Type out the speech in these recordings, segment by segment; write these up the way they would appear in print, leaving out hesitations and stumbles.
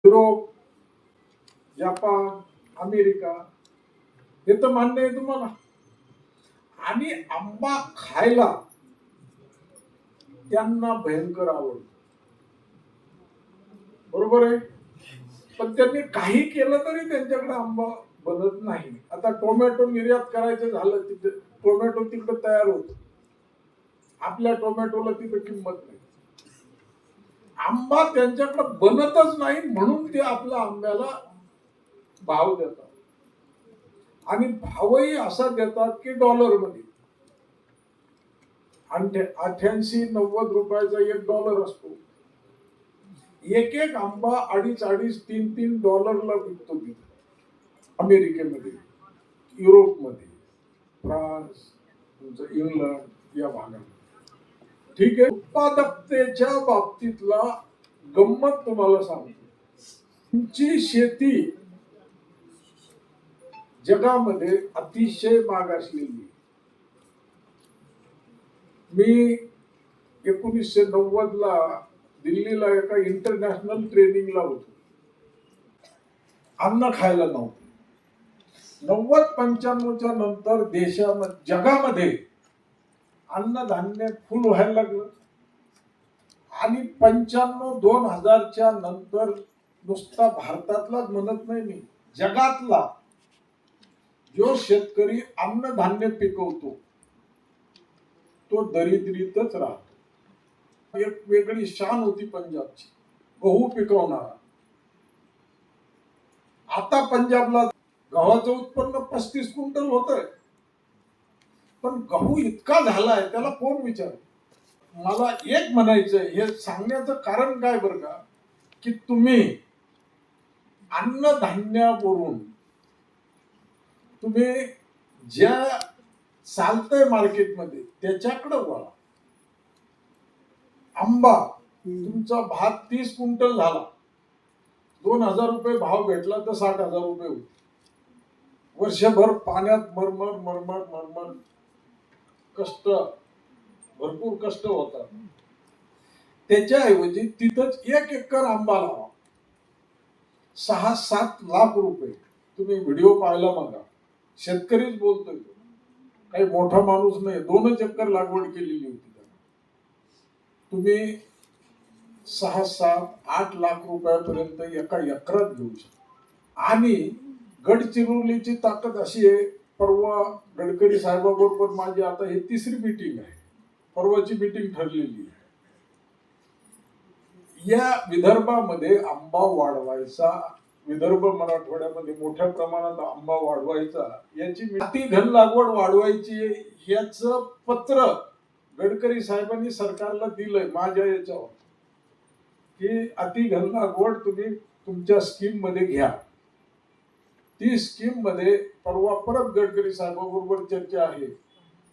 Europe, Japan, America हे तर मान्य आहे तुम्हाला. आणि आंबा खायला त्यांना भयंकर आवडतो, बरोबर आहे. पण त्यांनी काही केलं तरी त्यांच्याकडे आंबा बनत नाही. आता टोमॅटो निर्यात करायचं झालं तिथे टोमॅटो तिकडे तयार होतो, आपल्या टोमॅटोला तिथे किंमत नाही. आंबा त्यांच्याकडे बनतच नाही म्हणून ते आपल्या आंब्याला भाव देतात. आणि भावही असा देतात की डॉलरमध्ये. 88-90 रुपयाचा $1 असतो. एक एक आंबा $2.5 $3 $3 विकतो तिथे. अमेरिकेमध्ये, युरोपमध्ये, फ्रान्स, तुमचं इंग्लंड या भागामध्ये. ठीक आहे. उत्पादकतेच्या बाबतीतला गंमत तुम्हाला सांगतो. तुमची शेती जगामध्ये अतिशय मागासलेली. मी 1990 दिल्लीला एका इंटरनॅशनल ट्रेनिंगला होतो. अन्न खायला नव्हतं. 90-95च्या नंतर देशामध्ये जगामध्ये अन्नधान्य फुल व्हायला लागलं. आणि 95-2000च्या नंतर नुसता भारतातलाच म्हणत नाही मी, जगातला जो शेतकरी अन्नधान्य पिकवतो तो दरिद्रीतच राहतो. एक वेगळी शान होती पंजाबची, गहू पिकवणारा. आता पंजाबला गव्हाचं उत्पन्न 35 क्विंटल होतंय, पण गहू इतका झालाय त्याला कोण विचार. मला एक म्हणायचंय, हे सांगण्याचं कारण काय बरं का, की तुम्ही अन्नधान्यावरून तुम्ही ज्या चालतंय मार्केटमध्ये त्याच्याकडे वळा. आंबा तुमचा भात 30 क्विंटल झाला, 2000 रुपये भाव भेटला तर 60,000 रुपये होते. वर्षभर पाण्यात मरमर मरमर मरमर कष्ट, भरपूर कष्ट होतात. त्याच्याऐवजी तिथंच 1 एकर आंबा लावा, 6-7 लाख रुपये. तुम्ही व्हिडिओ पाहायला बघा, शेतकरीच बोलतोय, काही मोठा माणूस नाही. 2 एकर लागवड केलेली होती. तुम्ही 6-7-8 लाख रुपयापर्यंत एका एकरात घेऊ शकता. आणि गडचिरोलीची ताकद अशी आहे, परवा गडकरी साहेबाबरोबर माझी आता ही 3री मीटिंग आहे. परवाची मीटिंग ठरलेली आहे. या विदर्भामध्ये आंबा वाढवायचा, विदर्भ मराठवाड्यामध्ये मोठ्या प्रमाणात आंबा वाढवायचा, याची अति घन लागवड वाढवायची, याचं पत्र गडकरी साहेबांनी सरकारला दिलंय माझ्या याच्यावर, की अति घन लागवड तुम्ही तुमच्या स्कीम मध्ये घ्या. ती स्कीम मध्ये परवा परत गडकरी साहेबांबरोबर चर्चा आहे.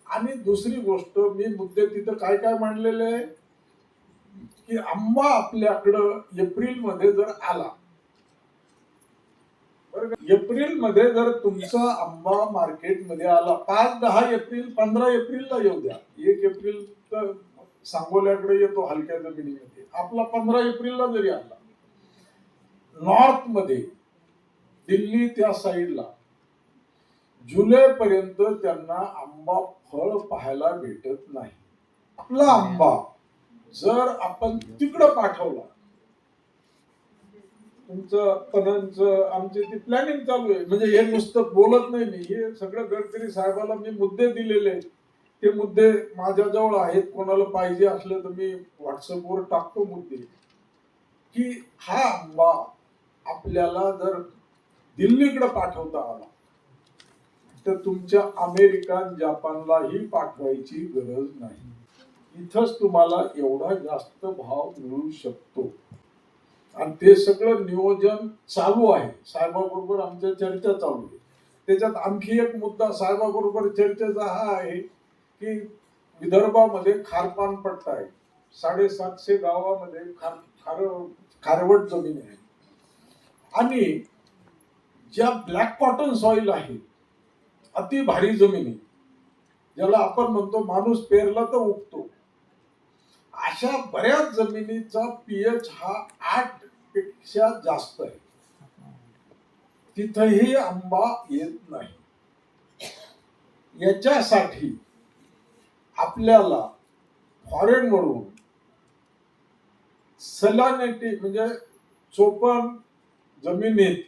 आणि दुसरी गोष्ट, मी मुद्दे तिथं काय काय मांडलेले आहे, की आंबा आपल्याकडं एप्रिल मध्ये जर आला, एप्रिल मध्ये जर तुमचा आंबा मार्केटमध्ये आला, 5-10 एप्रिल 15 एप्रिलला येऊ द्या. 1 एप्रिल तर सांगोल्याकडे येतो हलक्या जमिनीमध्ये, आपला 15 एप्रिलला जरी आला, नॉर्थ मध्ये दिल्ली त्या साईडला जुलै पर्यंत त्यांना आंबा फळ पाहायला भेटत नाही. आपला आंबा जर आपण तिकडं पाठवला, तुमचं पणनचं आमची ती प्लॅनिंग चालू आहे. म्हणजे हे नुसतं बोलत नाही मी, हे सगळं गडकरी साहेबाला मी मुद्दे दिलेले आहेत. ते मुद्दे माझ्याजवळ आहेत, कोणाला पाहिजे असलं तर मी व्हॉट्सअपवर टाकतो मुद्दे, की हा आंबा आपल्याला जर दिल्लीकडे पाठवता आला तर तुमच्या अमेरिका जपानलाही पाठवायची गरज नाही. इथंच तुम्हाला एवढा जास्त भाव मिळू शकतो. आणि ते सगळं नियोजन चालू आहे. साहेबाबरोबर आमच्या चर्चा चालू आहे. त्याच्यात आणखी एक मुद्दा साहेबाबरोबर चर्चेचा हा आहे, की विदर्भामध्ये खारपान पट्टा आहे. 750 गावामध्ये खारवट जमीन आहे. आणि ज्या ब्लॅक कॉटन सॉइल आहे, अति भारी जमिनी, ज्याला आपण म्हणतो माणूस पेरला तर उगतो, अशा बऱ्याच जमिनीचा पीएच हा पेक्षा जास्त आहे. तिथंही आंबा येत नाही. याच्यासाठी आपल्याला फॉरेन वरून सलानेटी म्हणजे चोपण जमिनीत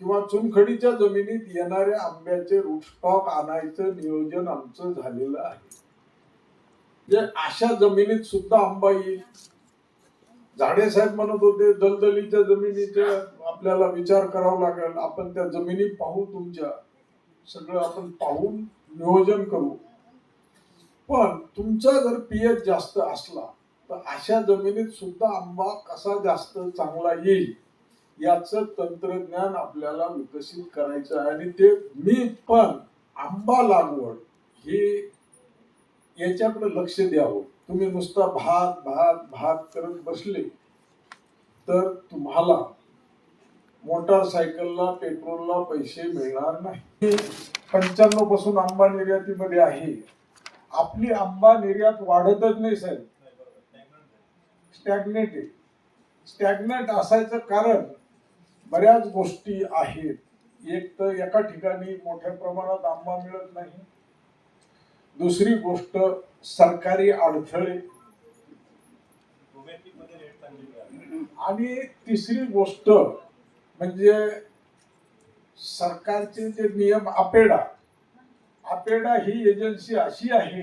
किंवा चुनखडीच्या जमिनीत येणाऱ्या आंब्याचे रूटस्टॉक आणायचं नियोजन आमचं झालेलं आहे. म्हणजे अशा जमिनीत सुद्धा आंबा येईल. झाडे साहेब म्हणत होते दलदलीच्या जमिनीचा आपल्याला विचार करावा लागेल. आपण त्या जमिनी पाहू, तुमच्या सगळं आपण पाहून नियोजन करू. पण तुमचा जर पीएच जास्त असला तर अशा जमिनीत सुद्धा आंबा कसा जास्त चांगला येईल याचं तंत्रज्ञान आपल्याला विकसित करायचं आहे. आणि ते मी पण आंबा लागवड ही याच्याकडे लक्ष द्यावं. तुम्ही नुसता भात भात भात करत बसले तर तुम्हाला मोटारसायकलला पेट्रोलला पैसे मिळणार नाही. 95 पासून आंबा निर्यातीमध्ये आहे. आपली आंबा निर्यात वाढतच नाही साहेब, स्टॅग्नेट आहे. स्टॅग्नेट असायचं कारण बऱ्याच गोष्टी आहेत. एक तर एका ठिकाणी मोठ्या प्रमाणात आंबा मिळत नाही. दुसरी गोष्ट सरकारी अडथळे, आणि तिसरी गोष्ट म्हणजे सरकारचे जे नियम. आपेडा ही एजन्सी अशी आहे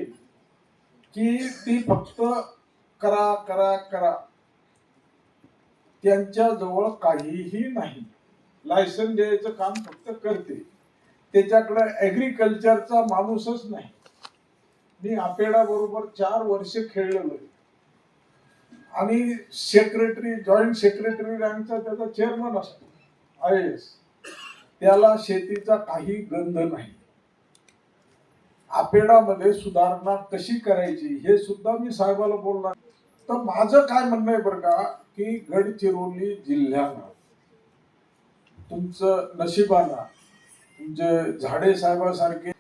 की ती फक्त करा करा करा, त्यांच्या जवळ काहीही नाही. लायसन द्यायचं काम फक्त करते. त्याच्याकडे ऍग्रिकल्चरचा माणूसच नाही. मी आपेडा बरोबर 4 वर्ष खेळलेलो आहे आणि सेक्रेटरी, जॉईंट सेक्रेटरी रँकचा त्याचा चेअरमन असतो IAS. त्याला शेतीचा काही गंध नाही. आपेडामध्ये सुधारणा कशी करायची हे सुद्धा मी साहेबाला बोलणार. तर माझं काय म्हणणं आहे बरं का, की गडचिरोली जिल्ह्यानं तुमचं नशिबानं तुमचे झाडे साहेबासारखे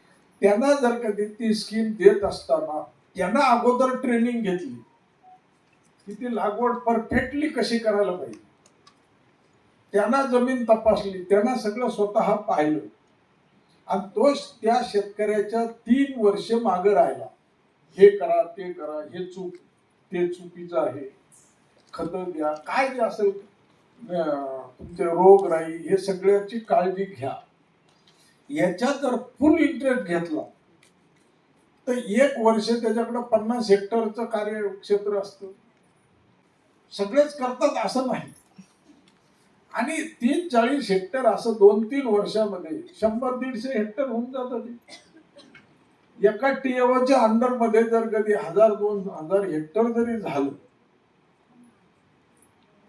त्यांना जर कधी ती स्कीम देत असताना त्यांना अगोदर ट्रेनिंग घेतली की ती लागवड परफेक्टली कशी करायला पाहिजे, त्यांना जमीन तपासली, त्यांना सगळं स्वतः पाहिलं आणि तोच त्या शेतकऱ्याच्या 3 वर्ष मागे राहिला. हे करा ते करा, हे चूक ते चुकीचं आहे, खत द्या, काय जे असेल तुमचे रोग राही हे सगळ्याची काळजी घ्या. याच्यात जर फुल इंटरेस्ट घेतला तर 1 वर्ष त्याच्याकडे 50 हेक्टरचं कार्यक्षेत्र असतं. सगळेच करतात असं नाही. आणि 30-40 हेक्टर असं 2-3 वर्षामध्ये 100-150 हेक्टर होऊन जातात. एका टीओच्या अंडर मध्ये जर कधी 1000-2000 हेक्टर जरी झालं,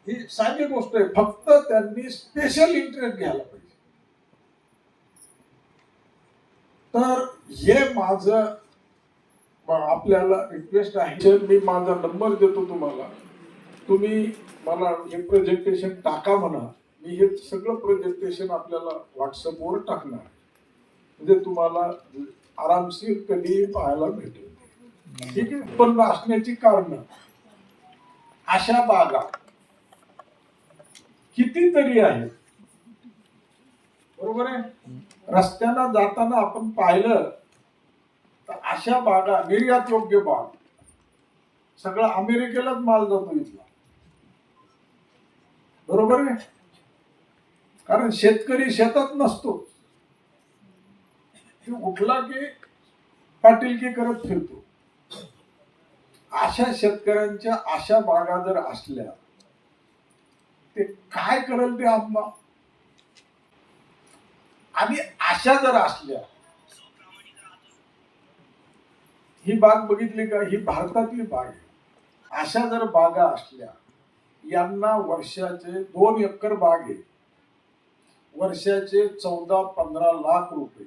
ही साधी गोष्ट आहे. फक्त त्यांनी स्पेशल इंटरेस्ट घ्यायला पाहिजे. तर हे माझं आपल्याला रिक्वेस्ट आहे. मी माझा नंबर देतो तुम्हाला, तुम्ही मला हे प्रेझेंटेशन टाका म्हणा. मी हे सगळं प्रेझेंटेशन आपल्याला व्हॉट्सअपवर टाकणार, म्हणजे तुम्हाला आरामशीर कधी पाहायला भेटेल. ठीक आहे. उत्पन्न असण्याची कारण अशा बागा कितीतरी आहेत, बरोबर आहे. रस्त्याला जाताना आपण पाहिलं तर अशा बागा, निर्यात योग्य बाग, सगळं अमेरिकेलाच माल जातो इथला, बरोबर आहे. कारण शेतकरी शेतात नसतो, उठला की पाटीलकी करत फिरतो. अशा शेतकऱ्यांच्या अशा बागा जर असल्या ते काय करेल ते आंबा. आणि अशा जर असल्या, ही बाग बघितली का, ही भारतातली बाग आहे. अशा जर बागा असल्या, यांना वर्षाचे 2 एकर बाग आहे, वर्षाचे 14-15 लाख रुपये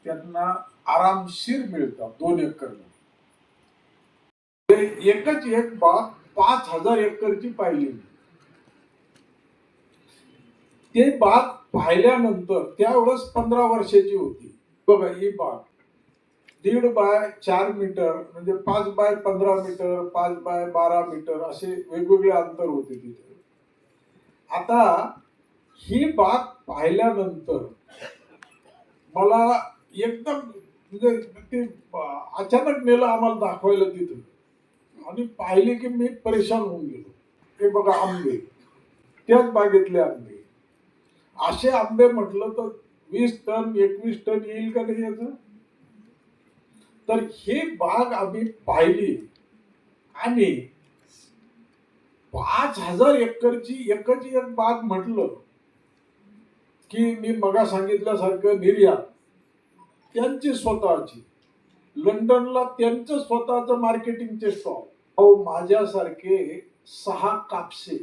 त्यांना आरामशीर मिळतात 2 एकर. एकच एक बाग 5000 एकरची पाहिली. ते बाग पाहिल्यानंतर त्यावेळेस 15 वर्षाची होती. बघा ही बाग 1.5 बाय 4 मीटर, म्हणजे 5 बाय 15 मीटर, 5 बाय 12 मीटर असे वेगवेगळे अंतर होते तिथे. आता ही बाग पाहिल्यानंतर मला एकदम म्हणजे ते अचानक नेलं आम्हाला दाखवायला तिथं आणि पाहिले की मी परेशान होऊन गेलो. हे बघा आंबे, त्याच बागेतले आंबे. असे आंबे म्हटलं तर 20 टन 21 टन येईल का नाही याचं. तर ही बाग आम्ही पाहिली आणि 5,000 एकरची एकच एक बाग म्हटलं की मी मगा सांगितल्यासारखं निर्यात त्यांची स्वतःची, लंडनला त्यांचं स्वतःचं मार्केटिंगचे स्टॉल. अहो माझ्यासारखे 6 कापसे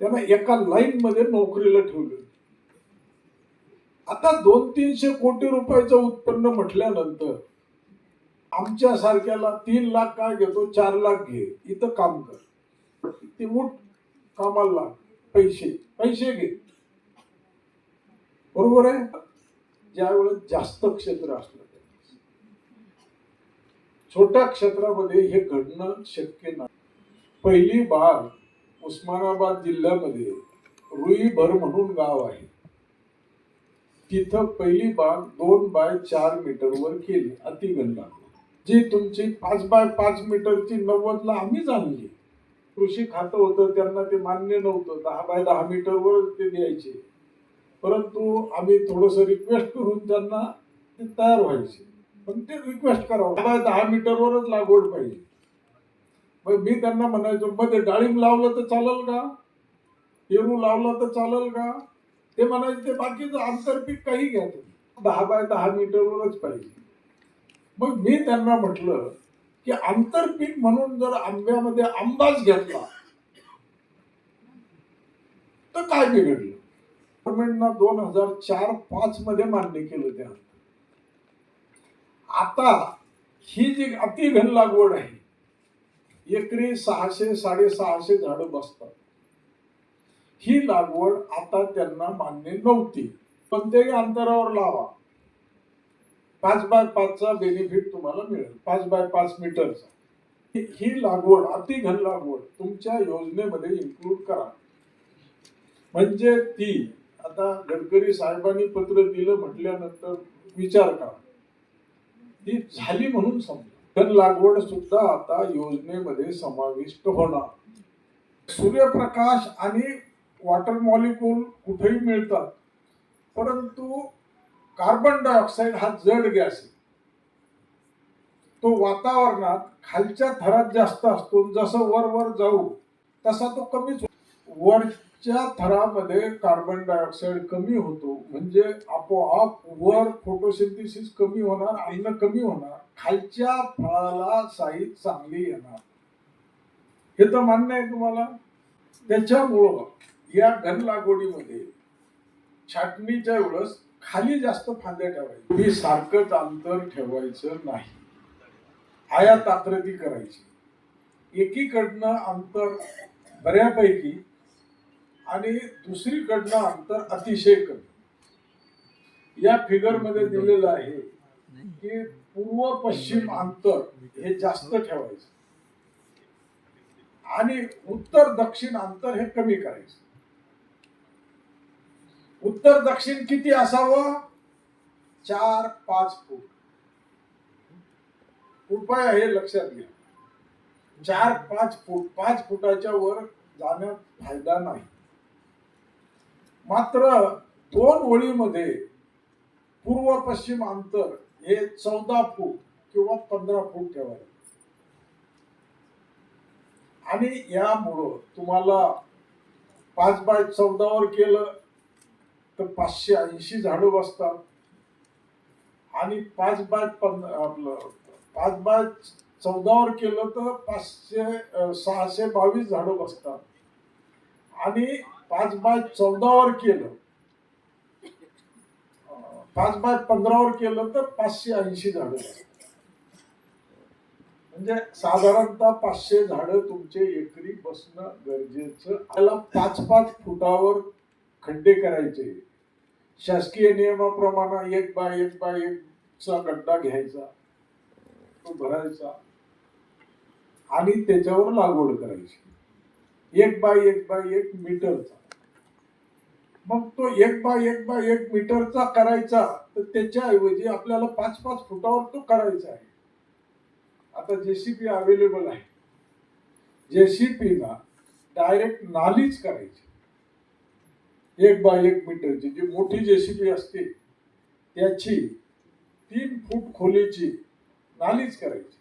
त्यांना एका लाईन मध्ये नोकरीला ठेवले. आता 200-300 कोटी रुपयाचं उत्पन्न म्हटल्यानंतर आमच्या सारख्याला 3 लाख काय घेतो, 4 लाख घे, इथं काम कर, ती उठ कामाला लाग, पैसे पैसे घे. बरोबर आहे. ज्या वेळेस जास्त क्षेत्र असलं छोट्या क्षेत्रामध्ये हे घडणं शक्य नाही. पहिली बाग उस्मानाबाद जिल्ह्यामध्ये रुईभर म्हणून गाव आहे, तिथं पहिली बाग 2x4 मीटरवर केली अतिगंधा. जी तुमची 5x5 मीटरची 90ला आम्हीच आणली. कृषी खातं होतं त्यांना ते मान्य नव्हतं, 10x10 मीटरवर ते द्यायचे. परंतु आम्ही थोडस रिक्वेस्ट करून त्यांना ते तयार व्हायचे. पण ते रिक्वेस्ट करावं, 10x10 मीटरवरच लागवड पाहिजे. मग मी त्यांना म्हणायचो मध्ये डाळिंब लावलं तर चालेल का, पेरू लावलं तर चालेल का. ते म्हणायचे ते बाकीचं आंतरपीक काही घ्या तुम्ही, 10x10 मीटरवरच पाहिजे. मग मी त्यांना म्हटलं की आंतरपीक म्हणून जर आंब्यामध्ये आंबाच घेतला तर काय बिघडलं. गव्हर्नमेंटनं 2004-05 मध्ये मान्य केलं त्या. आता ही जी अतिघन लागवड आहे, एकरी 600-650 झाडं बसतात. ही लागवड आता त्यांना मान्य नव्हती. कोणत्याही अंतरावर लावा, 5x5चा बेनिफिट तुम्हाला मिळेल, 5x5 मीटरचा. ही लागवड अतिघन लागवड तुमच्या योजनेमध्ये इन्क्लूड करा. म्हणजे ती आता गडकरी साहेबांनी पत्र दिलं म्हटल्यानंतर विचार करा, ती झाली म्हणून समजा. धन लागवड सुद्धा आता योजनेमध्ये समाविष्ट होणार. सूर्यप्रकाश आणि वॉटर मॉलिक्यूल कुठेही मिळतात, परंतु कार्बन डायऑक्साईड हा जड गॅस आहे. तो वातावरणात खालच्या थरात जास्त असतो, जसं वर वर जाऊ तसा तो कमीच होतो. वरच्या थरामध्ये कार्बन डायऑक्साईड कमी होतो, म्हणजे आपोआप वर फोटोसिंथेसिस कमी होणार, अन्न कमी होणार, खालच्या फळाला साईज चांगली येणार. हे तर मान्य आहे तुम्हाला. त्याच्यामुळं या घन लागवडीमध्ये छाटणीच्या वेळेस खाली जास्त फांद्या ठेवायच्या, मी सारखंच अंतर ठेवायचं नाही, आयात आकृती करायची. एकीकडनं अंतर बऱ्यापैकी आणि दुसरीकडनं अंतर अतिशय कमी. या फिगर मध्ये दिलेलं आहे की पूर्व पश्चिम अंतर हे जास्त ठेवायचं आणि उत्तर दक्षिण अंतर हे कमी करायचं. उत्तर दक्षिण किती असावं, 4-5 फूट. कृपया हे लक्षात घ्या, 4-5 फूट, 5 फुटाच्या वर जाण्यात फायदा नाही. मात्र 2 ओळीमध्ये पूर्व पश्चिम अंतर हे 14 फूट किंवा 15 फूट ठेवायचं. आणि यामुळं तुम्हाला 5x14 वर केलं तर 580 झाडं बसतात आणि 5x14 वर केलं तर 622 झाडं बसतात आणि 5x14 वर केलं, 5x15 वर केलं तर 580 झाडं बसतात. म्हणजे साधारणतः 500 झाडं तुमचे एकरी बसणं गरजेचं. त्याला 5-5 फुटावर खड्डे करायचे. शासकीय नियमाप्रमाणे 1x1x1चा गड्डा घ्यायचा, तो भरायचा आणि त्याच्यावर लागवड करायची. 1 बाय 1 बाय 1 मीटरचा. मग तो 1 बाय 1 बाय 1 मीटरचा करायचा, तर त्याच्याऐवजी आपल्याला 5-5 फुटावर तो करायचा आहे. आता जेसीबी अवेलेबल आहे. जेसीबीला डायरेक्ट नालीच करायची. 1 बाय 1 मीटरची जी मोठी जेसीबी असते त्याची 3 फूट खोलीची नालीच करायची.